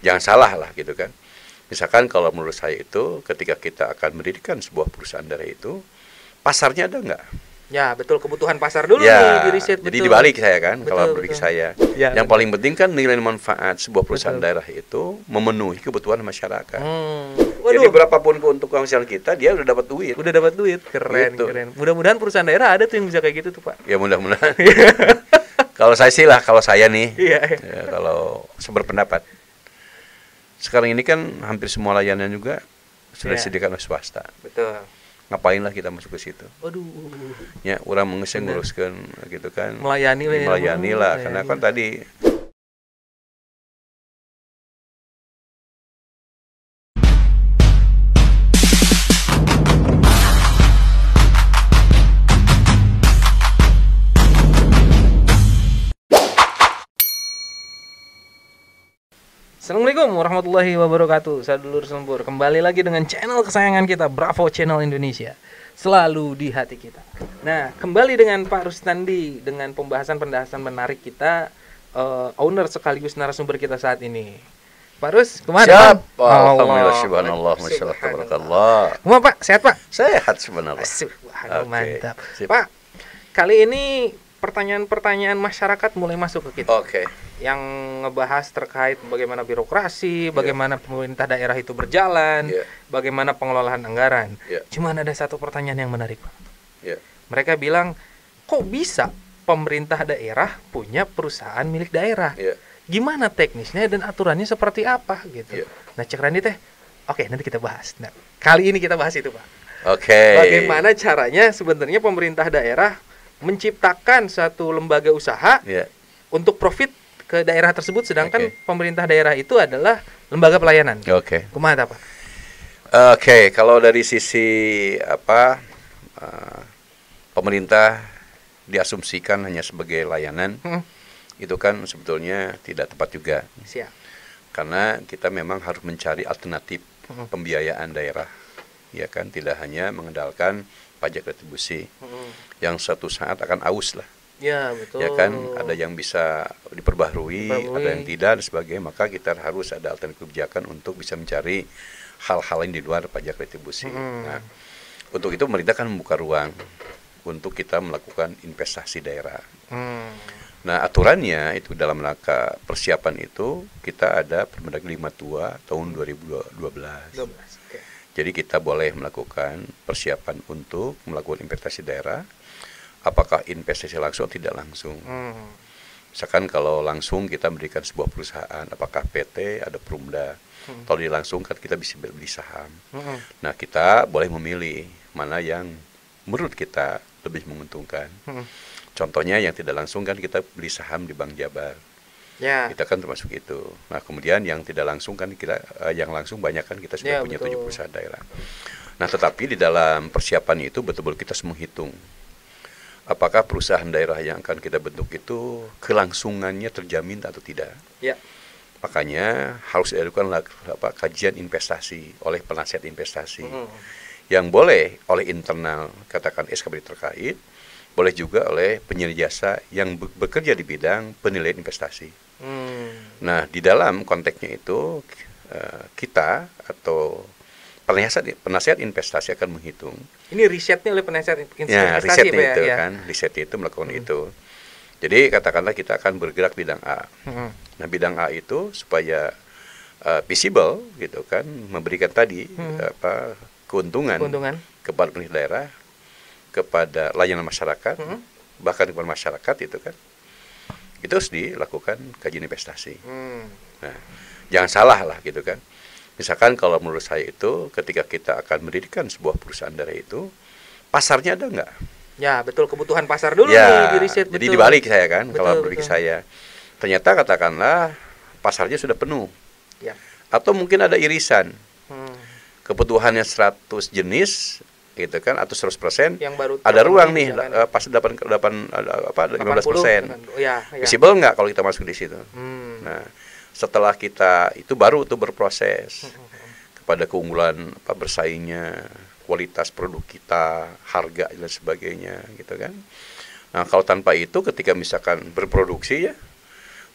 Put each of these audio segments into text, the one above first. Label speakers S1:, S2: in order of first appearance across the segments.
S1: jangan salah lah gitu kan. Misalkan kalau menurut saya itu ketika kita akan mendirikan sebuah perusahaan daerah itu, pasarnya ada nggak?
S2: Ya betul, kebutuhan pasar dulu
S1: Ya,
S2: nih di riset.
S1: jadi
S2: Betul.
S1: dibalik saya kan,
S2: Betul,
S1: kalau menurut
S2: betul.
S1: saya.
S2: Ya,
S1: Yang
S2: betul.
S1: paling penting kan nilai manfaat sebuah perusahaan
S2: Betul.
S1: daerah itu memenuhi kebutuhan masyarakat.
S2: Waduh,
S1: Jadi berapapun keuntungan kita, dia udah dapat duit.
S2: udah dapat duit, keren
S1: Gitu.
S2: keren. Mudah-mudahan perusahaan daerah ada tuh yang bisa kayak gitu tuh Pak.
S1: Ya mudah-mudahan. Kalau saya sih lah, kalau saya nih,
S2: Iya.
S1: ya, kalau seberpendapat. Sekarang ini kan hampir semua layanan juga sudah
S2: Iya.
S1: disediakan oleh swasta.
S2: Betul.
S1: Ngapain lah kita masuk ke situ?
S2: Waduh.
S1: Ya, orang mengeseng
S2: Bener.
S1: nguruskan gitu kan.
S2: Melayani
S1: Melayani lah, karena kan tadi
S2: Assalamualaikum warahmatullahi wabarakatuh. Sadulur selembur, kembali lagi dengan channel kesayangan kita, Bravo Channel Indonesia, selalu di hati kita. Nah, kembali dengan Pak Rustandi dengan pembahasan menarik kita, owner sekaligus narasumber kita saat ini. Pak Rus, kemana?
S1: siap.
S2: Pak?
S1: Alhamdulillah, subhanallah, masyaallah, tabarakallah.
S2: Kemana Pak? Sehat Pak?
S1: Sehat subhanallah.
S2: Subhanallah,
S1: Oke,
S2: mantap.
S1: sip.
S2: Pak, kali ini pertanyaan-pertanyaan masyarakat mulai masuk ke kita.
S1: Oke.
S2: Yang ngebahas terkait bagaimana birokrasi, bagaimana pemerintah daerah itu berjalan,
S1: Yeah.
S2: bagaimana pengelolaan anggaran.
S1: Yeah.
S2: Cuman ada satu pertanyaan yang menarik, Pak.
S1: Ya.
S2: Mereka bilang, kok bisa pemerintah daerah punya perusahaan milik daerah?
S1: Ya.
S2: Gimana teknisnya dan aturannya seperti apa gitu?
S1: Yeah.
S2: Nah, Cek Randi teh, oke nanti kita bahas. Nah, kali ini kita bahas itu, Pak.
S1: Oke.
S2: Bagaimana caranya sebenarnya pemerintah daerah menciptakan satu lembaga usaha
S1: Ya.
S2: untuk profit ke daerah tersebut, sedangkan
S1: Oke.
S2: pemerintah daerah itu adalah lembaga pelayanan.
S1: Oke.
S2: Kumaha Pak?
S1: Oke, kalau dari sisi pemerintah diasumsikan hanya sebagai layanan, itu kan sebetulnya tidak tepat juga.
S2: Siap.
S1: Karena kita memang harus mencari alternatif pembiayaan daerah, ya kan, tidak hanya mengandalkan pajak retribusi yang suatu saat akan aus lah,
S2: Ya betul.
S1: ya kan, ada yang bisa diperbaharui, ada yang tidak dan sebagainya, maka kita harus ada alternatif kebijakan untuk bisa mencari hal-hal yang di luar pajak retribusi. Nah, untuk itu pemerintah kan membuka ruang untuk kita melakukan investasi daerah. Nah, aturannya itu dalam rangka persiapan itu kita ada Permendagri 52 tahun 2012.
S2: 12. Oke.
S1: Jadi kita boleh melakukan persiapan untuk melakukan investasi daerah. Apakah investasi langsung atau tidak langsung? Misalkan kalau langsung kita mendirikan sebuah perusahaan, apakah PT, ada Perumda. Kalau dilangsungkan kita bisa beli saham. Nah, kita boleh memilih mana yang menurut kita lebih menguntungkan. Contohnya yang tidak langsung kan kita beli saham di Bank Jabar.
S2: Ya.
S1: Kita kan termasuk itu. Nah, kemudian yang tidak langsung kan kita, yang langsung banyak kan kita sudah
S2: Ya,
S1: punya
S2: betul.
S1: 7 perusahaan daerah. Nah, tetapi di dalam persiapan itu betul-betul kita harus menghitung apakah perusahaan daerah yang akan kita bentuk itu kelangsungannya terjamin atau tidak.
S2: Ya.
S1: Makanya harus dilakukan kajian investasi oleh penasihat investasi. Yang boleh oleh internal, katakan SKB terkait, boleh juga oleh penyedia jasa yang bekerja di bidang penilaian investasi. Nah, di dalam konteksnya itu kita atau penasihat investasi akan menghitung.
S2: Ini risetnya oleh penasihat investasi,
S1: Ya, risetnya
S2: Pak,
S1: itu
S2: ya?
S1: kan, risetnya itu melakukan itu. Jadi katakanlah kita akan bergerak bidang A. Nah, bidang A itu supaya visible gitu kan, memberikan tadi keuntungan kepada pemerintah daerah, kepada layanan masyarakat, bahkan kepada masyarakat itu kan, itu harus dilakukan kajian investasi. Nah, jangan salah lah gitu kan. Misalkan kalau menurut saya itu ketika kita akan mendirikan sebuah perusahaan daerah itu, pasarnya ada nggak?
S2: Ya betul, kebutuhan pasar dulu
S1: Ya,
S2: nih di riset.
S1: jadi
S2: betul.
S1: dibalik saya kan,
S2: Betul,
S1: kalau menurut
S2: betul.
S1: saya ternyata katakanlah pasarnya sudah penuh,
S2: Ya.
S1: atau mungkin ada irisan kebutuhannya 100 jenis gitu kan, atau 100%,
S2: Yang baru
S1: ada ruang
S2: terpenuhi,
S1: nih
S2: misalkan.
S1: pas 15%.
S2: Ya, ya.
S1: Visible nggak kalau kita masuk di situ? Nah, setelah kita itu baru tuh berproses kepada keunggulan bersaingnya, kualitas produk kita, harga dan sebagainya gitu kan. Nah, kalau tanpa itu ketika misalkan berproduksi ya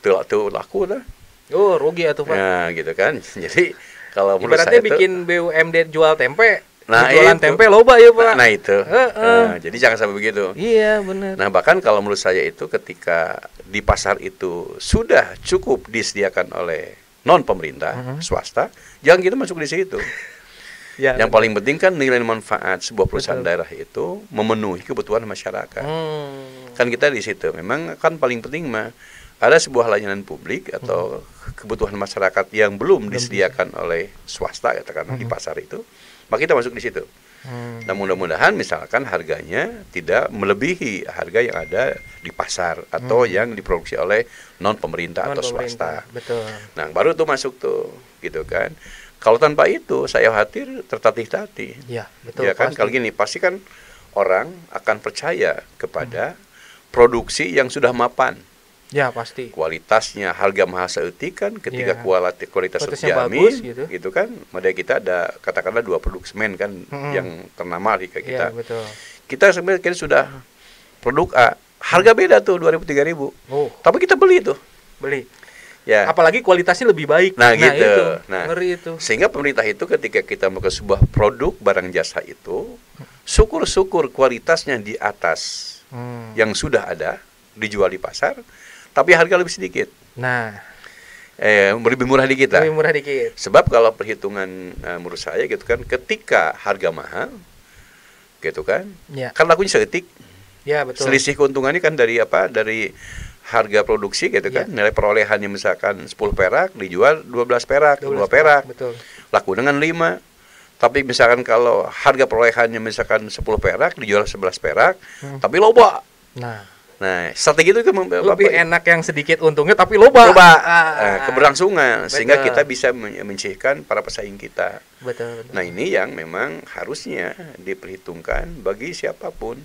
S1: tuh laku lah.
S2: Oh, rugi atuh, Pak.
S1: Nah, gitu kan. Jadi kalau menurut
S2: Ibaratnya
S1: saya itu,
S2: bikin BUMD jual tempe,
S1: nah
S2: jualan
S1: itu.
S2: tempe loba ya, Pak.
S1: Nah itu.
S2: Heeh.
S1: Nah, jadi jangan sampai begitu.
S2: Iya, benar.
S1: Nah, bahkan kalau menurut saya itu ketika di pasar itu sudah cukup disediakan oleh non pemerintah, swasta, jangan kita masuk di situ.
S2: Ya,
S1: Yang paling penting kan nilai manfaat sebuah perusahaan
S2: Betul.
S1: daerah itu memenuhi kebutuhan masyarakat.
S2: Hmm.
S1: Kan kita di situ. Memang kan paling penting mah ada sebuah layanan publik atau kebutuhan masyarakat yang belum disediakan oleh swasta katakanlah di pasar itu, maka kita masuk di situ. Nah, mudah-mudahan misalkan harganya tidak melebihi harga yang ada di pasar atau yang diproduksi oleh non pemerintah atau swasta.
S2: Betul.
S1: Nah, baru tuh masuk tuh, gitu kan. Kalau tanpa itu, saya khawatir tertatih-tatih.
S2: Ya, betul.
S1: Ya kan,
S2: pasti.
S1: kalau gini pasti kan orang akan percaya kepada produksi yang sudah mapan.
S2: Ya, pasti.
S1: Kualitasnya, harga mahal seeutik kan, ketika
S2: Iya.
S1: kualitas
S2: Kualitasnya
S1: terjamin,
S2: bagus, gitu.
S1: gitu kan. Padahal kita ada katakanlah 2 produk semen kan yang ternama di kita.
S2: Iya, betul.
S1: Kita sebenarnya kita sudah produk A, harga beda tuh 2.000 3.000.
S2: Oh,
S1: Tapi kita beli tuh.
S2: beli.
S1: Ya.
S2: Apalagi kualitasnya lebih baik.
S1: Nah, gitu.
S2: Itu.
S1: Nah,
S2: Ngeri itu.
S1: Sehingga pemerintah itu ketika kita melakukan sebuah produk barang jasa itu, syukur-syukur kualitasnya di atas yang sudah ada dijual di pasar, tapi harga lebih sedikit.
S2: Nah,
S1: Lebih murah dikit lah.
S2: lebih murah dikit.
S1: Sebab kalau perhitungan menurut saya gitu kan, ketika harga mahal, gitu kan,
S2: Ya.
S1: kan lakunya seetik.
S2: Ya, betul.
S1: Selisih keuntungannya kan dari apa? Dari harga produksi gitu kan.
S2: Ya.
S1: Nilai perolehannya misalkan 10 perak dijual 12 perak, 2
S2: 12
S1: perak.
S2: Betul.
S1: Laku dengan 5. Tapi misalkan kalau harga perolehannya misalkan 10 perak dijual 11 perak, tapi loba. Nah, strategi itu kan
S2: Lebih enak yang sedikit untungnya tapi loba.
S1: keberlangsungan sehingga
S2: Betul.
S1: kita bisa menyisihkan para pesaing kita.
S2: Betul.
S1: Nah, ini yang memang harusnya diperhitungkan bagi siapapun.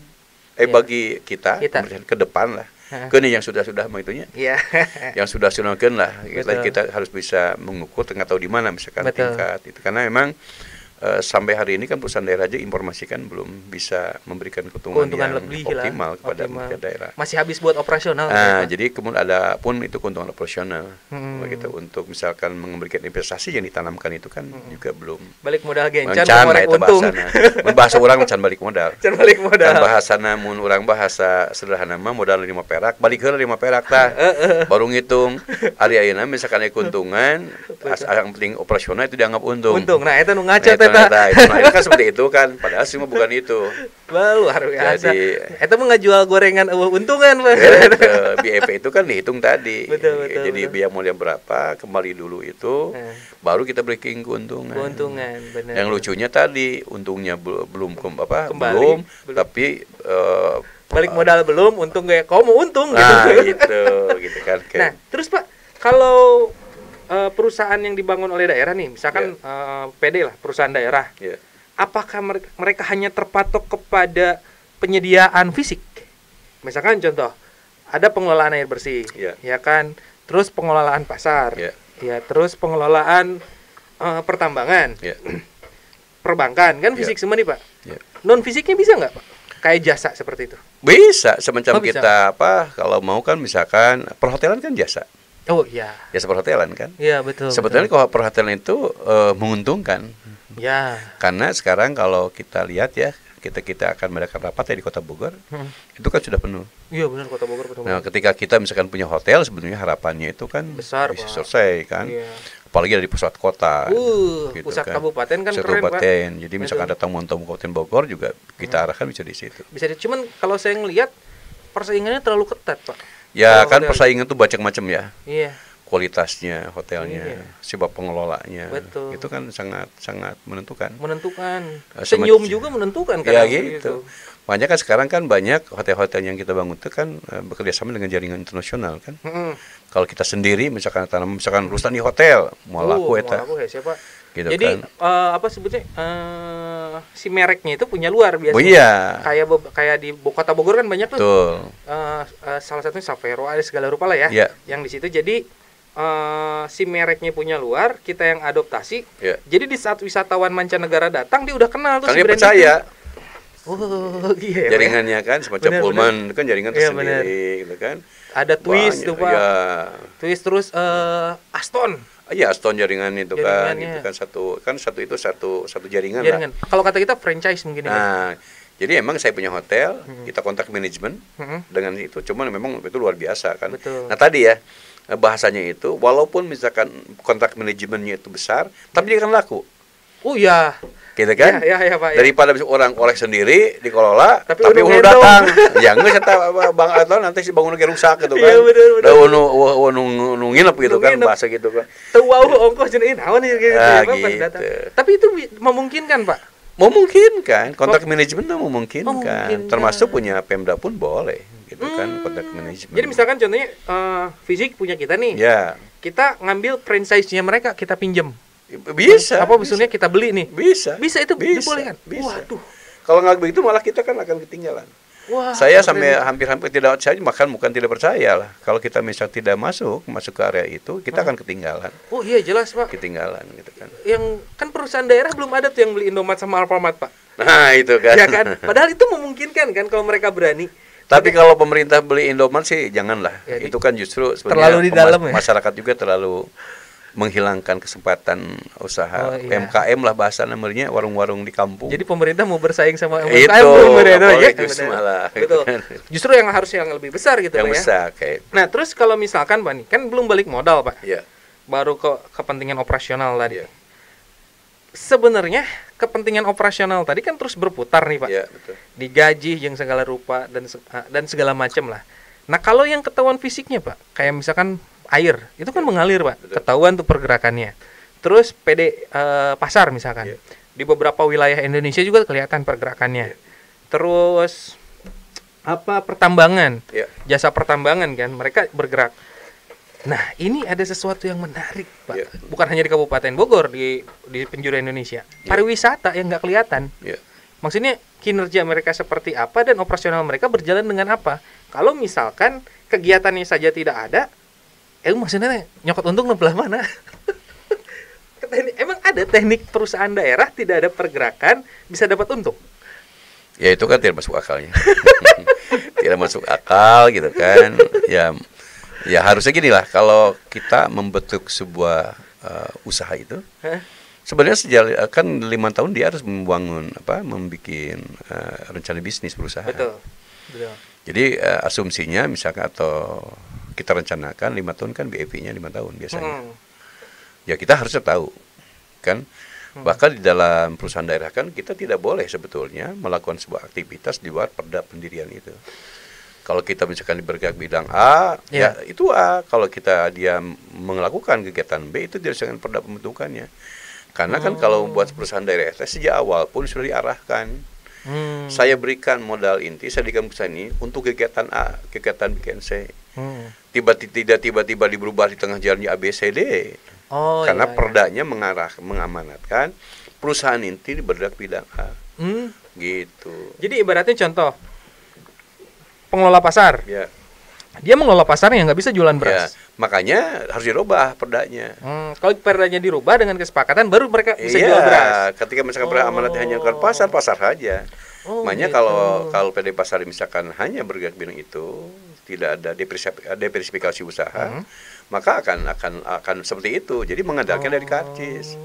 S2: Ya.
S1: Bagi kita. Ke depan lah. Kini yang sudah mengitunya.
S2: Iya.
S1: Yang sudah lah
S2: Betul.
S1: kita harus bisa mengukur nggak tahu di mana misalkan
S2: Betul.
S1: tingkat itu, karena memang sampai hari ini kan perusahaan daerah aja informasikan belum bisa memberikan keuntungan yang
S2: lebih
S1: optimal
S2: lah.
S1: kepada pemerintah daerah.
S2: Masih habis buat operasional.
S1: Jadi kemudian ada pun itu keuntungan operasional begitu, untuk misalkan memberikan investasi yang ditanamkan itu kan juga belum
S2: Balik modal gencan
S1: mencan lah
S2: ngorek
S1: itu
S2: untung.
S1: bahasana. Membahasa orang mencan balik modal.
S2: Can balik modal.
S1: Kan bahasana mun urang bahasa sederhana mah modal 5 perak, balik heula 5 perak tah. Baru ngitung ari ayeuna misalkan aya keuntungan, yang penting operasional itu dianggap untung.
S2: Nah, eta nu ngaca
S1: Nah,
S2: eta.
S1: Nah, itu kan seperti itu kan, padahal semua bukan itu.
S2: Luar biasa.
S1: Jadi
S2: Eta mah ngajual gorengan untungan, Pak.
S1: BEP itu kan dihitung tadi.
S2: Betul,
S1: Jadi biaya modal berapa, kembali dulu itu, baru kita breaking keuntungan.
S2: Benar.
S1: Yang lucunya tadi, untungnya belum
S2: Kembali,
S1: belum, tapi
S2: balik modal belum, untung kayak kau mau untung
S1: nah,
S2: gitu.
S1: gitu kan.
S2: Nah, terus Pak, kalau perusahaan yang dibangun oleh daerah nih, misalkan PD lah, perusahaan daerah, apakah mereka hanya terpatok kepada penyediaan fisik? Misalkan contoh, ada pengelolaan air bersih, ya kan, terus pengelolaan pasar, ya, terus pengelolaan pertambangan, perbankan, kan fisik semua nih Pak. Non fisiknya bisa nggak Pak? Kayak jasa seperti itu?
S1: Bisa, semacam
S2: bisa.
S1: kita kalau mau kan misalkan perhotelan kan jasa.
S2: Oh iya.
S1: Jasa perhotelan kan.
S2: Iya betul.
S1: Sebetulnya kalau perhotelan itu menguntungkan.
S2: Ya.
S1: Karena sekarang kalau kita lihat ya, kita akan mengadakan rapat ya di Kota Bogor, itu kan sudah penuh.
S2: Iya benar, Kota Bogor penuh.
S1: Nah, ketika kita misalkan punya hotel, sebenarnya harapannya itu kan
S2: besar,
S1: bisa
S2: Pak.
S1: selesai kan.
S2: Iya.
S1: Apalagi dari pusat kota.
S2: Gitu pusat kan. Kabupaten kan
S1: pusat
S2: keren
S1: kabupaten.
S2: Pak.
S1: Jadi misalkan ada tamu-tamu Kabupaten Bogor juga kita arahkan bisa di situ.
S2: Bisa, cuman kalau saya ngelihat persaingannya terlalu ketat Pak.
S1: Ya
S2: kalau
S1: kan
S2: hotel.
S1: persaingan tuh macam-macam ya.
S2: Iya.
S1: Kualitasnya hotelnya, siapa pengelolanya,
S2: betul.
S1: itu kan sangat menentukan.
S2: Senyum juga menentukan kan.
S1: Ya gitu. Makanya kan sekarang kan banyak hotel-hotel yang kita bangun itu kan bekerja sama dengan jaringan internasional kan. Kalau kita sendiri misalkan Rustani Hotel, mau laku eta.
S2: Siapa?
S1: Gitu.
S2: Jadi kan. Apa sebutnya? Si mereknya itu punya luar biasa.
S1: Oh iya.
S2: Kayak di Kota Bogor kan banyak tuh.
S1: Betul.
S2: Salah satunya Savero, ada segala rupa lah ya.
S1: Yeah.
S2: Yang di situ jadi si mereknya punya luar, kita yang adoptasi.
S1: Yeah.
S2: Jadi di saat wisatawan mancanegara datang, dia udah kenal tuh.
S1: Karena dia percaya.
S2: Oh iya.
S1: Jaringannya kan semacam Pullman kan jaringan tersendiri, gitu kan.
S2: Ada Twist
S1: banyak,
S2: tuh Pak.
S1: ya.
S2: Twist terus Aston.
S1: Iya, Aston jaringan itu
S2: Jaringannya.
S1: kan satu jaringan lah.
S2: Jaringan. Kalau kata kita franchise mungkin ya.
S1: Nah, jadi emang saya punya hotel, kita kontak manajemen dengan itu, cuman memang itu luar biasa kan.
S2: Betul.
S1: Nah tadi ya bahasanya itu, walaupun misalkan kontak manajemennya itu besar, tapi dia kan laku,
S2: Oh iya.
S1: gitu kan?
S2: Ya Pak. Ya.
S1: Daripada orang oleh sendiri dikelola,
S2: Tapi
S1: tapi
S2: udah
S1: udah
S2: ngendong.
S1: datang, ya nggak saya bang atau nanti si bangunan kayak rusak gitu kan?
S2: Iya, bener.
S1: Udah nginep gitu kan,
S2: Nginep.
S1: bahasa gitu kan.
S2: Tahu ongkos jenis naon gitu.
S1: Ah,
S2: Pak,
S1: gitu.
S2: datang. Tapi itu memungkinkan Pak.
S1: Memungkinkan, kontak manajemen tuh memungkinkan.
S2: Memungkinkan.
S1: Termasuk punya Pemda pun boleh, gitu kan, kontak manajemen.
S2: Jadi misalkan contohnya fisik punya kita nih.
S1: Ya,
S2: Kita ngambil franchise-nya mereka, kita pinjem.
S1: bisa.
S2: Apa maksudnya kita beli nih?
S1: Bisa.
S2: Bisa itu
S1: Bisa,
S2: dibolehkan.
S1: bisa.
S2: Waduh.
S1: Kalau nggak begitu malah kita kan akan ketinggalan.
S2: Wah.
S1: Saya
S2: keren.
S1: sampai hampir-hampir tidak, saya bahkan bukan tidak percaya lah. Kalau kita misal tidak masuk ke area itu, kita akan ketinggalan.
S2: Oh iya jelas Pak.
S1: Ketinggalan gitu kan.
S2: Yang kan perusahaan daerah belum ada tuh yang beli Indomaret sama Alfamart Pak.
S1: Nah, itu kan.
S2: Ya kan? Padahal itu memungkinkan kan kalau mereka berani.
S1: Tapi kalau pemerintah beli Indomaret sih janganlah.
S2: Ya,
S1: itu kan justru
S2: terlalu di dalam ya?
S1: masyarakat juga terlalu menghilangkan kesempatan usaha.
S2: Oh, iya.
S1: MKM lah bahasa namanya, warung-warung di kampung.
S2: Jadi pemerintah mau bersaing sama
S1: Itu,
S2: ya,
S1: justru
S2: benar.
S1: malah.
S2: Betul. Justru yang harus yang lebih besar gitu
S1: yang
S2: Pak ya.
S1: besar kayak.
S2: Nah, terus kalau misalkan Pak nih, kan belum balik modal Pak.
S1: Ya,
S2: Baru ke kepentingan operasional tadi.
S1: ya,
S2: Sebenarnya kepentingan operasional tadi kan terus berputar nih Pak.
S1: ya, betul.
S2: Digaji yang segala rupa dan segala macam lah. Nah, kalau yang ketahuan fisiknya Pak, kayak misalkan air, itu kan mengalir Pak,
S1: betul.
S2: ketahuan tuh pergerakannya. Terus pasar misalkan,
S1: Iya.
S2: di beberapa wilayah Indonesia juga kelihatan pergerakannya. Terus apa pertambangan,
S1: Ya,
S2: jasa pertambangan kan, mereka bergerak. Nah, ini ada sesuatu yang menarik Pak,
S1: Iya.
S2: bukan hanya di Kabupaten Bogor, di penjuru Indonesia, pariwisata yang nggak kelihatan.
S1: ya.
S2: Maksudnya kinerja mereka seperti apa dan operasional mereka berjalan dengan apa? Kalau misalkan kegiatannya saja tidak ada, maksudnya nyokot untung belah mana? Emang ada teknik perusahaan daerah tidak ada pergerakan bisa dapat untung?
S1: Ya itu kan tidak masuk akalnya. Tidak masuk akal gitu kan. Ya harusnya gini lah, kalau kita membentuk sebuah usaha itu,
S2: Hah?
S1: sebenarnya kan 5 tahun dia harus membuat rencana bisnis perusahaan.
S2: Betul. Betul.
S1: Jadi asumsinya misalkan atau kita rencanakan 5 tahun kan BEP-nya 5 tahun biasanya. Ya kita harusnya tahu kan. Bahkan di dalam perusahaan daerah kan kita tidak boleh sebetulnya melakukan sebuah aktivitas di luar perda pendirian itu. Kalau kita misalkan bergerak bidang A, ya itu A. Kalau dia melakukan kegiatan B, itu dengan perda pembentukannya. Karena kan kalau buat perusahaan daerah sejak awal pun sudah diarahkan. Saya berikan modal inti, saya berikan perusahaan ini untuk kegiatan A, kegiatan bikin C. Tiba-tiba diberubah di tengah jalannya A, B, C, D. Karena perdanya mengamanatkan perusahaan inti bergerak bidang A. Gitu.
S2: Jadi ibaratnya contoh, pengelola pasar.
S1: Ya.
S2: Dia mengelola pasarnya nggak bisa jualan beras.
S1: Ya, makanya harus dirubah perdanya.
S2: Kalau perdanya dirubah dengan kesepakatan, baru mereka bisa
S1: Iya,
S2: jual beras.
S1: ketika misalkan amanatnya hanya ke pasar saja. Makanya
S2: Gitu.
S1: kalau PD pasar misalkan hanya bergerak bidang itu, tidak ada diversifikasi usaha, maka akan seperti itu. Jadi mengandalkan dari karcis.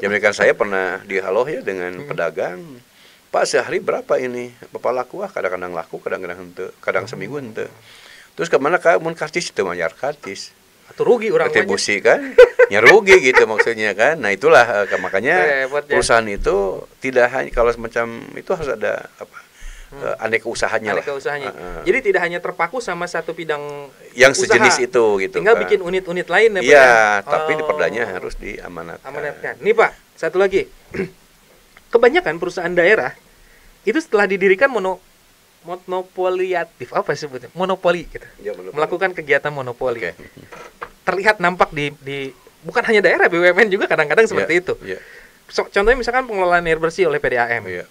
S1: Jadi saya pernah dihaloh ya dengan pedagang. Pak, sehari berapa ini? Bapak laku? Kadang-kadang laku, kadang-kadang henteu, kadang seminggu henteu. Terus kemana kamu karcis itu bayar karcis?
S2: Atau rugi orang
S1: retribusi kan? Ya rugi gitu maksudnya kan. Nah, itulah makanya
S2: repot, ya.
S1: perusahaan itu tidak hanya kalau semacam itu harus ada aneka usahanya lah.
S2: Jadi tidak hanya terpaku sama satu bidang
S1: yang
S2: usaha.
S1: sejenis itu gitu.
S2: Tinggal
S1: kan.
S2: bikin unit-unit lain ya, Pak.
S1: Iya, tapi di perdanya harus diamanatkan.
S2: Nih Pak, satu lagi. Kebanyakan perusahaan daerah itu setelah didirikan monopoliatif, apa sebutnya? Monopoli gitu.
S1: Ya, monopoli.
S2: Melakukan kegiatan monopoli.
S1: Okay.
S2: Terlihat nampak di bukan hanya daerah, BUMN juga kadang-kadang seperti itu.
S1: Yeah.
S2: Contohnya misalkan pengelolaan air bersih oleh PDAM.
S1: Yeah.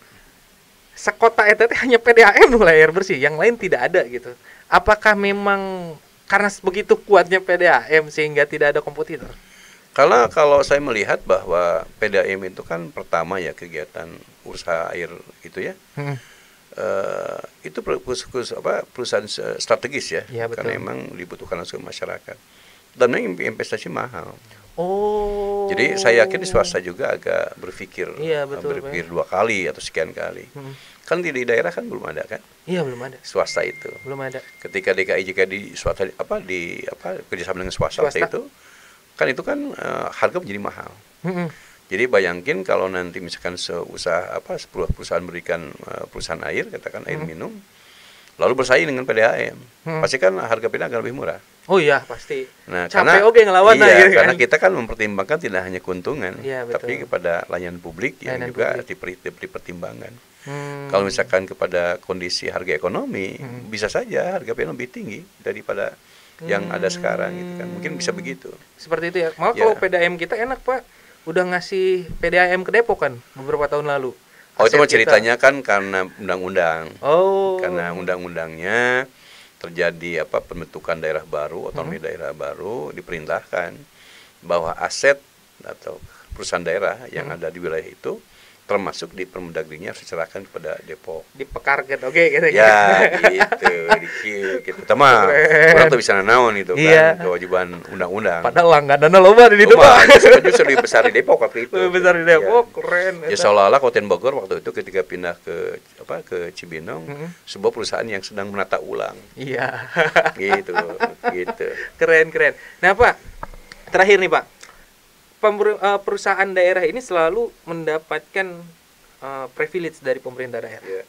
S2: Sekota ETT hanya PDAM mulai air bersih, yang lain tidak ada gitu. Apakah memang karena begitu kuatnya PDAM sehingga tidak ada kompetitor?
S1: Karena kalau saya melihat bahwa PDAM itu kan pertama ya kegiatan usaha air itu ya. itu perusahaan strategis ya,
S2: Ya, betul.
S1: karena emang dibutuhkan langsung masyarakat. Dan memang investasi mahal.
S2: Oh.
S1: Jadi saya yakin di swasta juga agak berpikir,
S2: Iya, betul,
S1: berpikir 2 kali atau sekian kali. Kan di daerah kan belum ada kan,
S2: Iya, belum ada.
S1: swasta itu.
S2: Belum ada.
S1: Ketika DKI jika di swasta kerjasama dengan swasta itu, kan itu kan harga menjadi mahal. Jadi bayangin kalau nanti misalkan sebuah perusahaan berikan perusahaan air, katakan air minum, lalu bersaing dengan PDAM, pasti kan harga PDAM akan lebih murah.
S2: Oh iya, pasti.
S1: Nah,
S2: capek oke ngelawan
S1: iya,
S2: gitu
S1: karena
S2: kan.
S1: kita kan mempertimbangkan tidak hanya keuntungan,
S2: Iya, betul.
S1: tapi kepada layanan publik yang
S2: Layanan
S1: juga
S2: publik.
S1: dipertimbangkan. Kalau misalkan kepada kondisi harga ekonomi, bisa saja harga PDAM lebih tinggi daripada yang ada sekarang gitu kan. Mungkin bisa begitu.
S2: Seperti itu ya. Malah
S1: Ya.
S2: kalau PDAM kita enak, Pak. Udah ngasih PDAM ke Depok kan beberapa tahun lalu.
S1: Oh, itu mah
S2: Aset kita.
S1: ceritanya kan karena undang-undang.
S2: Oh.
S1: Karena undang-undangnya terjadi pembentukan daerah baru, otonomi daerah baru, diperintahkan bahwa aset atau perusahaan daerah yang ada di wilayah itu termasuk di Permendagrinya harus diserahkan kepada Depok.
S2: Dipekarkan, oke gitu.
S1: Ya, gitu, gitu. Sama orang tuh bisa naon itu kan,
S2: Iya.
S1: kewajiban undang-undang.
S2: Padahal langganannya loba di Depok.
S1: Justru lebih besar di Depok waktu itu.
S2: Lebih besar di Depok, keren.
S1: Ya seolah-olah Kabupaten Bogor waktu itu ketika pindah ke Cibinong, sebuah perusahaan yang sedang menata ulang.
S2: Iya.
S1: Gitu.
S2: Keren. Nah, Pak, terakhir nih, Pak. Perusahaan daerah ini selalu mendapatkan privilege dari pemerintah daerah.
S1: Iya.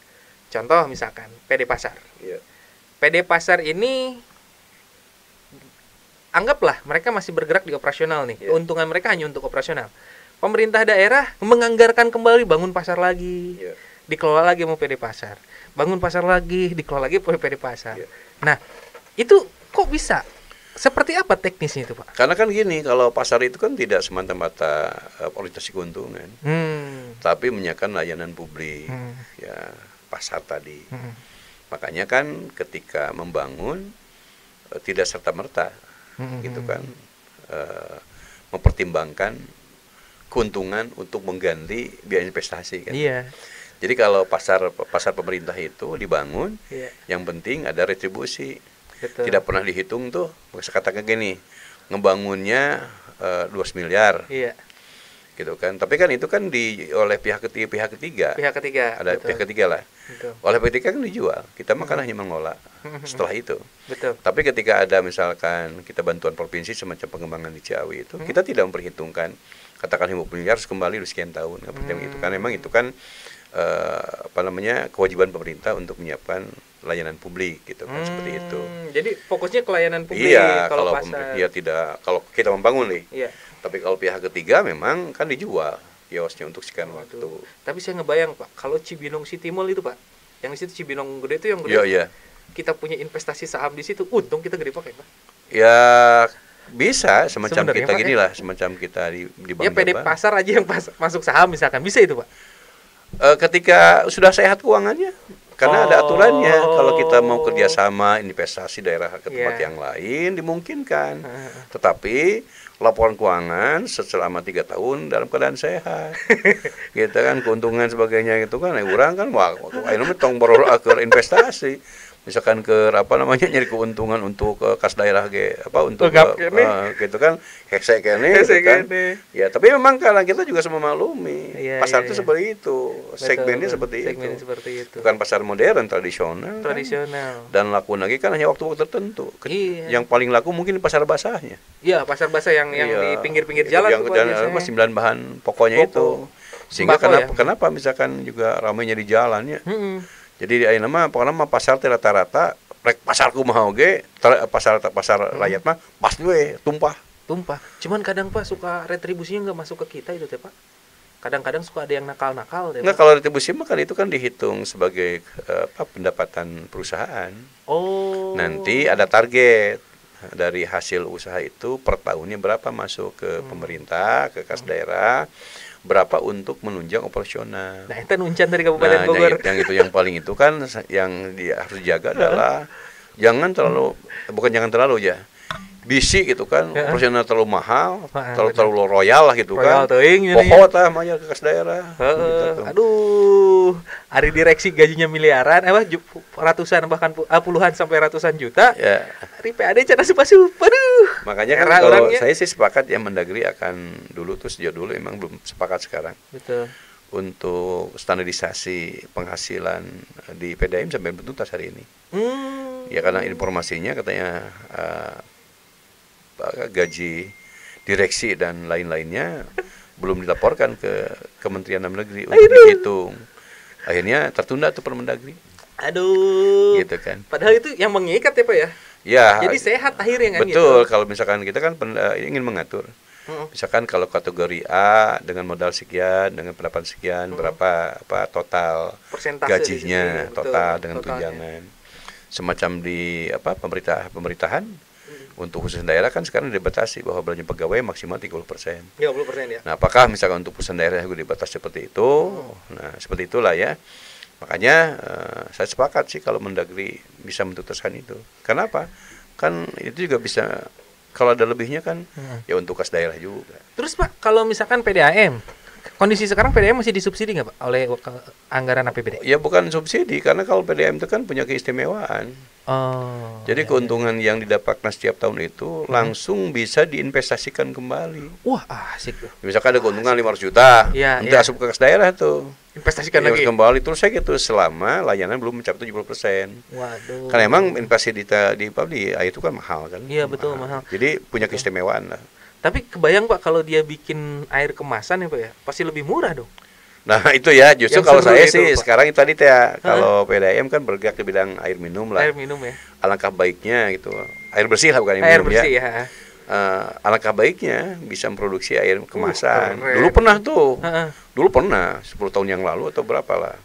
S2: Contoh misalkan PD Pasar.
S1: Iya.
S2: PD Pasar ini anggaplah mereka masih bergerak di operasional nih.
S1: Iya.
S2: Keuntungan mereka hanya untuk operasional. Pemerintah daerah menganggarkan kembali bangun pasar lagi.
S1: Iya.
S2: Dikelola lagi mau PD Pasar. Bangun pasar lagi, dikelola lagi PD Pasar.
S1: Iya.
S2: Nah, itu kok bisa? Seperti apa teknisnya itu, Pak?
S1: Karena kan gini, kalau pasar itu kan tidak semata-mata orientasi keuntungan, tapi menyiapkan layanan publik, ya pasar tadi. Makanya kan ketika membangun tidak serta-merta, gitu kan, mempertimbangkan keuntungan untuk mengganti biaya investasi kan.
S2: Iya.
S1: Jadi kalau pasar pemerintah itu dibangun,
S2: Iya.
S1: yang penting ada retribusi.
S2: Betul.
S1: Tidak pernah dihitung tuh, bisa katakan gini, ngebangunnya 12 miliar,
S2: Iya.
S1: gitu kan. Tapi kan itu kan oleh pihak ketiga,
S2: Pihak ketiga.
S1: ada
S2: betul.
S1: pihak ketiga lah.
S2: Betul.
S1: Oleh pihak ketiga kan dijual, kita mah kan hanya mengelola setelah itu.
S2: Betul.
S1: Tapi ketika ada misalkan kita bantuan provinsi semacam pengembangan di Ciawi itu, kita tidak memperhitungkan, katakan 50 miliar harus kembali sekian tahun, nggak percaya itu kan. Memang itu kan kewajiban pemerintah untuk menyiapkan layanan publik gitu kan, seperti itu.
S2: Jadi fokusnya ke layanan publik.
S1: Iya, kalau
S2: pasar.
S1: dia tidak, kalau kita membangun nih.
S2: Iya.
S1: Tapi kalau pihak ketiga memang kan dijual kiosnya untuk sekian waktu.
S2: Tapi saya ngebayang, Pak, kalau Cibinong City Mall itu, Pak, yang di situ Cibinong gede itu yang gede.
S1: Iya, iya.
S2: Kita punya investasi saham di situ, untung kita gede pakai, Pak.
S1: Ya bisa semacam
S2: Sebenarnya,
S1: kita
S2: Pak,
S1: gini lah, semacam kita di Bank
S2: Ya PD
S1: Jabar.
S2: Pasar aja yang masuk saham misalkan, bisa itu, Pak.
S1: Ketika sudah sehat keuangannya, karena ada aturannya. Kalau kita mau
S2: Oh.
S1: kerjasama investasi daerah ke tempat
S2: Iya.
S1: yang lain dimungkinkan. Tetapi laporan keuangan selama 3 tahun dalam keadaan sehat. Gitu kan, keuntungan sebagainya itu kan orang kan wah ayeuna tong borol ke investasi. Misalkan nyari keuntungan untuk kas daerah untuk
S2: Gap kene.
S1: gitu kan hese kene gitu kan. Ya, tapi memang karena kita juga semua maklumi.
S2: Iya,
S1: Pasar
S2: iya,
S1: itu
S2: iya.
S1: seperti itu. Segmennya
S2: Betul,
S1: seperti
S2: segmen
S1: itu.
S2: seperti itu.
S1: Bukan pasar modern tradisional. kan.
S2: Tradisional.
S1: Dan laku lagi kan hanya waktu-waktu tertentu.
S2: Iya.
S1: Yang paling laku mungkin di pasar basahnya.
S2: Iya, pasar basah yang
S1: Iya.
S2: di pinggir-pinggir jalan
S1: yang
S2: tuh, Pak, biasanya.
S1: 9 bahan pokoknya itu. Sehingga
S2: Sembako
S1: kenapa misalkan juga ramainya di jalannya.
S2: Mm-mm.
S1: Jadi ayeuna mah pokoknya pasar teh rata-rata rek pasar kumaha oge, pasar rakyat mah pas we tumpah.
S2: Cuman kadang, Pak, suka retribusinya nggak masuk ke kita itu teh, Pak. Kadang-kadang suka ada yang nakal-nakal deh,
S1: Enggak,
S2: Pak.
S1: kalau retribusi mah kan itu kan dihitung sebagai pendapatan perusahaan.
S2: Oh.
S1: Nanti ada target dari hasil usaha itu per tahunnya berapa masuk ke pemerintah, ke kas daerah, berapa untuk menunjang operasional.
S2: Nah, itu nuncan dari Kabupaten
S1: Nah,
S2: Bogor.
S1: yang paling itu kan yang dia harus dijaga adalah jangan terlalu, bukan jangan terlalu ya. bisi gitu kan,
S2: Heeh.
S1: operasional terlalu mahal,
S2: Heeh,
S1: terlalu royal lah gitu
S2: Royal
S1: kan.
S2: teuing gini.
S1: Poho tah mah ke kas daerah.
S2: Heeh.
S1: Gitu tuh.
S2: Aduh, hari direksi gajinya miliaran, ratusan bahkan puluhan sampai ratusan juta.
S1: Ya,
S2: Hari PAD cara supa-supa, aduh.
S1: makanya kan
S2: Era
S1: kalau
S2: orangnya.
S1: saya sih sepakat ya Mendagri akan dulu tuh sejak dulu emang belum sepakat sekarang
S2: Betul.
S1: untuk standarisasi penghasilan di PDAM sampai tuntas hari ini. Ya karena informasinya katanya gaji direksi dan lain-lainnya belum dilaporkan ke Kementerian Dalam Negeri untuk dihitung. Akhirnya tertunda tuh Permendagri.
S2: Aduh.
S1: Gitu kan.
S2: Padahal itu yang mengikat ya Pak ya.
S1: Ya.
S2: Jadi sehat akhirnya kan
S1: betul,
S2: gitu.
S1: kalau misalkan kita kan ingin mengatur.
S2: Heeh.
S1: Misalkan kalau kategori A dengan modal sekian, dengan pendapatan sekian, berapa total
S2: Persentase
S1: gajinya
S2: di sini,
S1: total
S2: betul,
S1: dengan
S2: totalnya.
S1: tunjangan. Semacam di pemerintahan untuk khusus daerah kan sekarang dibatasi bahwa belanja pegawai maksimal 30%.
S2: 30% ya.
S1: Nah, apakah misalkan untuk pusat daerah juga dibatasi seperti itu? Nah, seperti itulah ya. Makanya saya sepakat sih kalau Mendagri bisa mentutaskan itu. Kenapa? Kan itu juga bisa, kalau ada lebihnya kan ya untuk kas daerah juga.
S2: Terus Pak, kalau misalkan PDAM, kondisi sekarang PDAM masih disubsidi nggak Pak oleh anggaran APBD?
S1: Ya bukan subsidi, karena kalau PDAM itu kan punya keistimewaan.
S2: Oh.
S1: Jadi keuntungan yang didapatkan setiap tahun itu langsung bisa diinvestasikan kembali.
S2: Wah, asik tuh.
S1: Misalkan ada keuntungan 500 juta,
S2: Iya,
S1: nanti
S2: iya.
S1: asup ke kas daerah tuh.
S2: Investasikan
S1: Ya,
S2: lagi.
S1: kembali terus saya gitu selama layanan belum mencapai 70%.
S2: Waduh.
S1: Karena emang investasi di air itu kan mahal kan.
S2: Iya, betul, mahal.
S1: Jadi punya keistimewaan lah.
S2: Tapi kebayang Pak kalau dia bikin air kemasan ya Pak ya, pasti lebih murah dong.
S1: Nah itu ya justru
S2: Yang
S1: kalau
S2: seru
S1: saya
S2: itu,
S1: sih
S2: Pak.
S1: sekarang itu tadi ya kalau PDAM kan bergerak di bidang air minum lah.
S2: Air minum ya.
S1: Alangkah baiknya gitu. Air bersih lah bukan
S2: Air
S1: minum
S2: bersih
S1: ya.
S2: ya.
S1: Alangkah baiknya bisa memproduksi air kemasan.
S2: keren.
S1: Dulu pernah tuh.
S2: Heeh.
S1: Dulu pernah 10 tahun yang lalu atau berapa lah.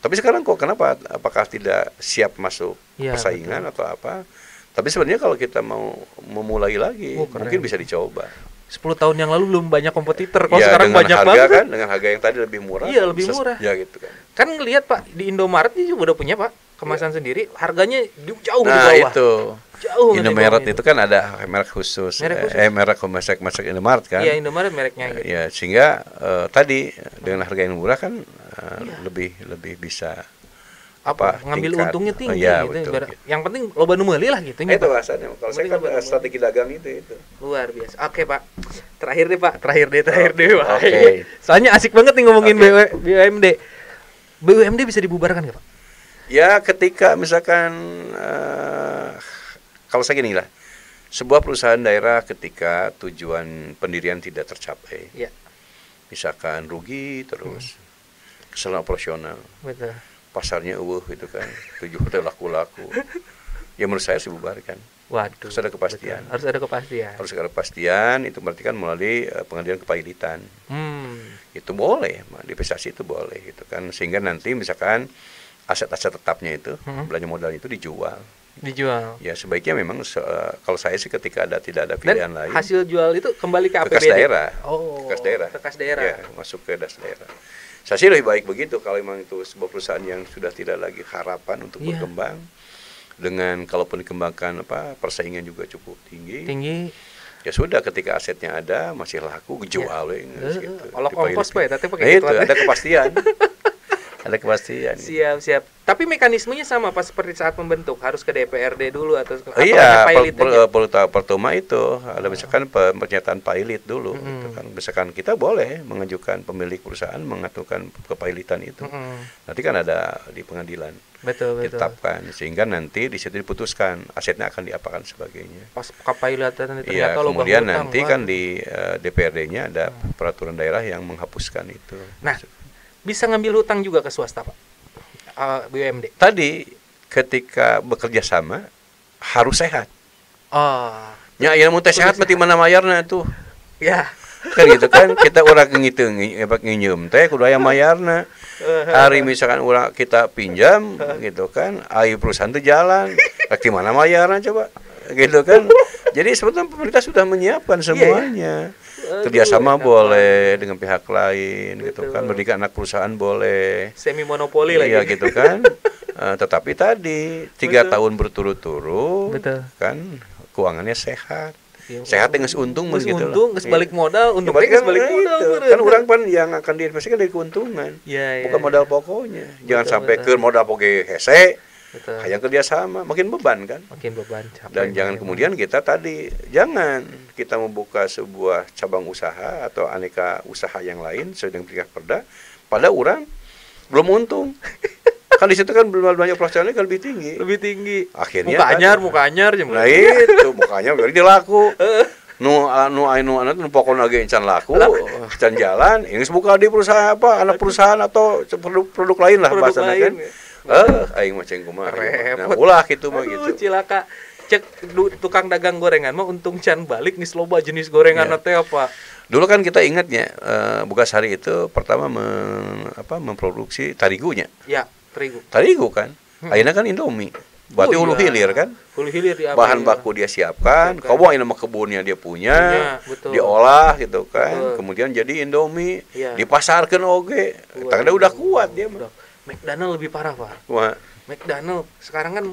S1: Tapi sekarang kok kenapa? Apakah tidak siap masuk
S2: Iya,
S1: persaingan atau apa? Tapi sebenarnya kalau kita mau memulai lagi,
S2: keren.
S1: mungkin bisa dicoba.
S2: 10 tahun yang lalu belum banyak kompetitor. Kalau
S1: Ya,
S2: sekarang
S1: dengan
S2: banyak
S1: harga
S2: banget
S1: kan, dengan harga yang tadi lebih murah.
S2: Iya, lebih murah.
S1: Ya gitu kan.
S2: Kan ngelihat Pak di Indomaret ini juga udah punya Pak kemasan sendiri, harganya jauh di
S1: Nah
S2: bawah.
S1: itu
S2: Jauh di
S1: Indomaret
S2: bawah
S1: itu kan ada merek khusus,
S2: Merek khusus.
S1: merek masak Indomaret kan.
S2: Iya, Indomaret mereknya gitu.
S1: Ya sehingga tadi dengan harga yang murah kan lebih bisa
S2: ngambil
S1: tingkat.
S2: untungnya tinggi
S1: Iya,
S2: gitu.
S1: betul,
S2: Yang penting loba nu meuli lah gitu nya,
S1: Itu
S2: Pak.
S1: bahasanya. Kalau saya
S2: Penting
S1: kan
S2: loba nu
S1: strategi dagang itu.
S2: Luar biasa. Oke, Pak. Terakhir deh, Pak. Terakhir deh, Pak.
S1: Oke.
S2: Soalnya asik banget nih ngomongin
S1: Oke.
S2: BUMD. BUMD bisa dibubarkan nggak, Pak?
S1: Ya ketika misalkan kalau saya gini lah, sebuah perusahaan daerah ketika tujuan pendirian tidak tercapai,
S2: Iya.
S1: misalkan rugi terus, kesalahan operasional,
S2: Betul.
S1: pasarnya gitu kan, tujuan laku-laku, ya menurut saya sih bubarkan.
S2: Waduh.
S1: Harus ada kepastian.
S2: Betul. Harus ada kepastian.
S1: Harus ada kepastian, itu berarti kan melalui pengadilan kepailitan. Itu boleh, divestasi itu boleh gitu kan, sehingga nanti misalkan aset-aset tetapnya itu, belanja modal itu dijual. Ya sebaiknya memang kalau saya sih ketika tidak ada pilihan
S2: Dan
S1: lain,
S2: hasil jual itu kembali ke APBD.
S1: kas daerah.
S2: Oh.
S1: Ke kas daerah.
S2: Ke kas daerah.
S1: Ya, masuk ke kas daerah. Saya sih lebih baik begitu kalau memang itu sebuah perusahaan yang sudah tidak lagi harapan untuk
S2: Iya.
S1: berkembang. Dengan kalaupun dikembangkan persaingan juga cukup tinggi. Ya sudah ketika asetnya ada masih laku jual gitu.
S2: Olok ongkos Pak ya, tapi pakai
S1: Nah, itu
S2: gituan.
S1: ada kepastian. Ada kepastian.
S2: Siap. Tapi mekanismenya sama Pak seperti saat membentuk, harus ke DPRD dulu atau
S1: Iya,
S2: hanya pilot aja?
S1: pertama itu ada misalkan pernyataan pilot dulu, gitu kan. Misalkan kita boleh mengajukan pemilik perusahaan mengajukan kepailitan itu. Nanti kan ada di pengadilan
S2: Betul.
S1: ditetapkan, sehingga nanti di situ diputuskan asetnya akan diapakan sebagainya.
S2: Pas kepailatan itu
S1: Iya,
S2: ternyata lubang
S1: kemudian
S2: hutang,
S1: nanti
S2: wah.
S1: kan di DPRD-nya ada peraturan daerah yang menghapuskan itu.
S2: Nah, bisa ngambil hutang juga ke swasta Pak, BUMD.
S1: Tadi ketika bekerja sama harus sehat.
S2: Oh,
S1: Ya, yang mau teh sehat berarti mana mayarna tuh.
S2: ya.
S1: Kan gitu kan, kita orang ngitung nginjem teh kudu aya mayarna. Hari misalkan orang kita pinjam gitu kan, ayo perusahaan tuh jalan. Di mana mayarna coba? Gitu kan. Jadi sebetulnya pemerintah sudah menyiapkan semuanya. Kerjasama boleh dengan pihak lain gitu kan, berdiri anak perusahaan boleh.
S2: Semi monopoli lagi.
S1: Iya gitu kan. Tetapi tadi 3 tahun berturut-turut
S2: Betul.
S1: kan keuangannya sehat.
S2: Iya,
S1: Sehat dengan untung
S2: geus
S1: gitu
S2: untung, geus balik modal, untung
S1: balik
S2: geus balik modal.
S1: Kan orang pan yang akan diinvestasikan dari keuntungan,
S2: Iya,
S1: bukan
S2: iya.
S1: modal pokoknya. Jangan
S2: Betul,
S1: sampai
S2: betul.
S1: ke modal pokoknya hese,
S2: Betul.
S1: hayang kerjasama, makin beban kan.
S2: Makin beban capek.
S1: Dan jangan kemudian kita jangan kita membuka sebuah cabang usaha atau aneka usaha yang lain sesuai dengan Peringkat Perda, pada orang belum untung. Kan di situ kan belum banyak pelaksanaannya kan lebih tinggi.
S2: lebih tinggi.
S1: Akhirnya
S2: muka anyar jam.
S1: nah itu mukanya jadi dia laku. Nu anak pokon lagi encan laku, encan jalan, ini buka di perusahaan apa, anak perusahaan atau produk lain lah
S2: Produk
S1: bahasanya
S2: lain,
S1: kan.
S2: ya.
S1: Aing mah ceng kumaha. Nah,
S2: Repot.
S1: ulah gitu mah
S2: Aduh,
S1: gitu.
S2: cilaka. Cek tukang dagang gorengan mah untung can balik nih loba jenis gorengan
S1: Ya.
S2: teh apa.
S1: Dulu kan kita ingatnya Bugasari itu pertama memproduksi tarigunya.
S2: Ya, terigu.
S1: Tarigu kan. Ayeuna kan Indomie. Berarti hulu
S2: iya.
S1: hilir kan.
S2: Hulu hilir diambil.
S1: Bahan baku dia siapkan, kamu nama kebunnya dia punya,
S2: betul.
S1: diolah gitu kan.
S2: Betul.
S1: Kemudian jadi Indomie,
S2: Iya.
S1: dipasarkan oge. Tangga udah kuat dia mah.
S2: McDonald lebih parah, Pak.
S1: Wah,
S2: McDonald sekarang kan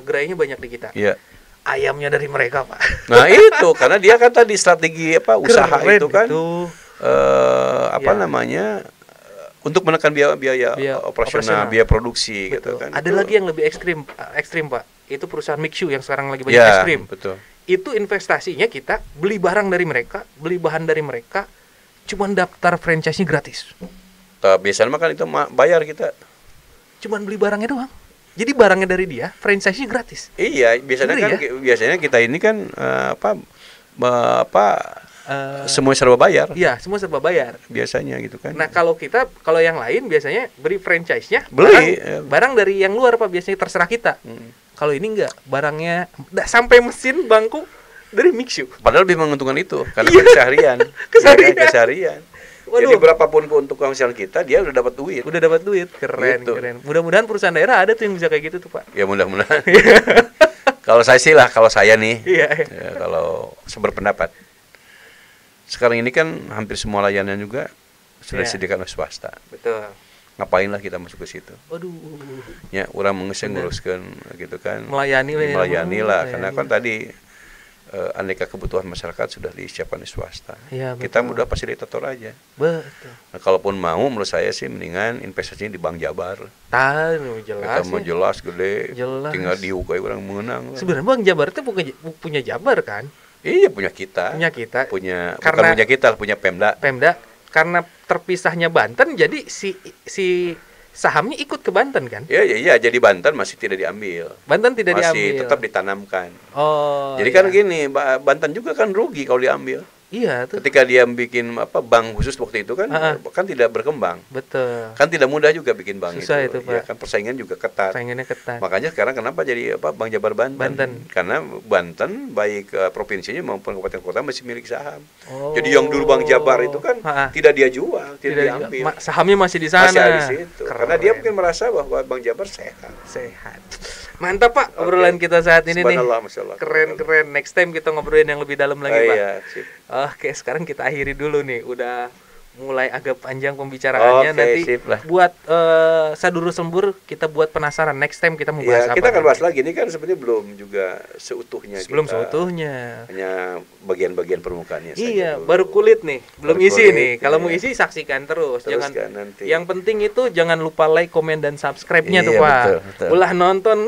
S2: gerainya banyak di kita.
S1: iya.
S2: Ayamnya dari mereka, Pak.
S1: Nah itu karena dia kan tadi strategi usaha
S2: Keren
S1: itu kan
S2: itu.
S1: Apa
S2: Ya.
S1: namanya untuk menekan biaya
S2: Biaya operasional.
S1: biaya produksi gitu
S2: Betul.
S1: kan.
S2: Ada
S1: Itu-
S2: lagi yang lebih ekstrim, Pak. Itu perusahaan Mixu yang sekarang lagi banyak
S1: ya,
S2: ekstrim.
S1: betul.
S2: Itu investasinya kita beli barang dari mereka, beli bahan dari mereka, cuman daftar franchise-nya gratis.
S1: Biasanya mah kan itu bayar kita.
S2: Cuman beli barangnya doang. Jadi barangnya dari dia, franchise-nya gratis.
S1: Iya, biasanya
S2: Ngeri
S1: kan
S2: ya?
S1: biasanya kita ini kan
S2: Eh,
S1: semua serba bayar
S2: Iya, semua serba bayar.
S1: biasanya gitu kan.
S2: Nah, kalau yang lain biasanya beri franchise-nya
S1: Beli,
S2: barang dari yang luar, Pak, biasanya terserah kita. Kalau ini enggak, barangnya sampai mesin bangku dari Mixu.
S1: Padahal lebih menguntungkan itu karena
S2: Iya.
S1: keseharian.
S2: Keseharian.
S1: Ya kan? Keseharian.
S2: Waduh.
S1: Jadi berapapun keuntungan penghasilan kita, dia udah dapat duit.
S2: Udah dapat duit, keren,
S1: Gitu.
S2: keren. Mudah-mudahan perusahaan daerah ada tuh yang bisa kayak gitu tuh, Pak.
S1: Ya mudah-mudahan. Kalau saya nih,
S2: Iya.
S1: ya, kalau seberpendapat. Sekarang ini kan hampir semua layanan juga sudah
S2: Ya.
S1: disediakan oleh swasta.
S2: Betul.
S1: Ngapain lah kita masuk ke situ?
S2: Waduh.
S1: Ya, orang nguruskan gitu kan.
S2: Melayani
S1: lah, karena kan tadi aneka kebutuhan masyarakat sudah disiapkan di swasta.
S2: Iya,
S1: Kita
S2: betul.
S1: mudah fasilitator aja.
S2: Betul.
S1: Nah, kalaupun mau, menurut saya sih mendingan investasinya di Bank Jabar.
S2: Tahu jelas.
S1: Kita mau
S2: Ya.
S1: jelas gede,
S2: Jelas.
S1: tinggal diukai orang mengenang. lah.
S2: Sebenarnya Bang Jabar itu punya Jabar kan?
S1: Iya punya kita.
S2: Punya kita.
S1: Bukan
S2: Karena-
S1: punya kita, punya Pemda.
S2: Pemda karena terpisahnya Banten jadi si sahamnya ikut ke Banten kan?
S1: Iya, jadi Banten masih tidak diambil.
S2: Banten tidak
S1: Masih
S2: diambil.
S1: tetap ditanamkan.
S2: Oh.
S1: Jadi
S2: iya.
S1: kan gini, Banten juga kan rugi kalau diambil.
S2: Iya tuh.
S1: Ketika dia bikin bank khusus waktu itu kan kan tidak berkembang.
S2: Betul.
S1: Kan tidak mudah juga bikin bank
S2: Susah
S1: itu.
S2: itu,
S1: Ya
S2: Pak.
S1: kan persaingan juga ketat.
S2: Pengennya ketat.
S1: Makanya sekarang kenapa jadi Bank Jabar Banten?
S2: Banten.
S1: Karena Banten baik provinsinya maupun kabupaten kota masih milik saham.
S2: Oh.
S1: Jadi yang dulu Bank Jabar itu kan tidak dia jual, tidak diambil.
S2: Sahamnya masih di sana.
S1: Masih ada di situ.
S2: Keren.
S1: Karena dia mungkin merasa bahwa Bank Jabar sehat.
S2: Sehat. Mantap, Pak, obrolan kita saat ini nih.
S1: Subhanallah, Masya Allah.
S2: Keren. Next time kita ngobrolin yang lebih dalam lagi, Pak.
S1: Iya, sip.
S2: Oke, sekarang kita akhiri dulu nih. Udah mulai agak panjang pembicaraannya.
S1: Oke,
S2: Nanti
S1: sip lah.
S2: buat Sadurus Lembur kita buat penasaran. Next time kita mau bahas
S1: Ya,
S2: apa?
S1: kita akan
S2: nanti?
S1: bahas lagi. Ini kan sebenarnya belum juga seutuhnya.
S2: Sebelum
S1: kita.
S2: seutuhnya.
S1: Hanya bagian-bagian permukaannya saja
S2: Iya,
S1: dulu.
S2: baru kulit nih, belum
S1: Baru
S2: isi
S1: kulit,
S2: nih. Kalau
S1: iya.
S2: mau isi saksikan terus. Jangan.
S1: Teruskan nanti.
S2: Yang penting itu jangan lupa like, komen dan subscribe-nya tuh,
S1: Iya,
S2: Pak.
S1: betul.
S2: Ulah nonton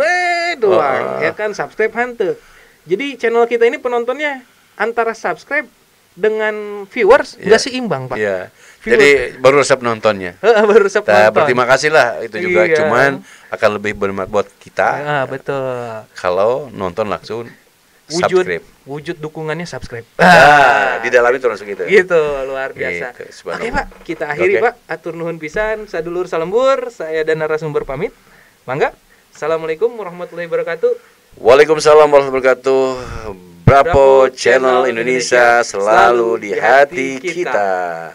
S2: doang, ya kan subscribe hantu. Jadi channel kita ini penontonnya antara subscribe dengan viewers
S1: Iya.
S2: nggak seimbang, Pak.
S1: Iya.
S2: Viewers.
S1: Jadi baru resep nontonnya.
S2: Baru resep
S1: Kita
S2: nonton.
S1: berterima kasih lah itu juga.
S2: Iya.
S1: Cuman akan lebih bermanfaat buat kita
S2: Betul.
S1: kalau nonton langsung subscribe.
S2: Wujud dukungannya subscribe.
S1: Di dalam itu langsung gitu.
S2: Gitu, luar biasa.
S1: Gitu, subhanallah.
S2: Oke, Pak, kita akhiri,
S1: Oke.
S2: Pak. Atur nuhun pisan, sadulur salembur, saya dan narasumber pamit. Mangga. Assalamualaikum warahmatullahi wabarakatuh.
S1: Waalaikumsalam warahmatullahi wabarakatuh. Bravo Channel Indonesia selalu di hati kita.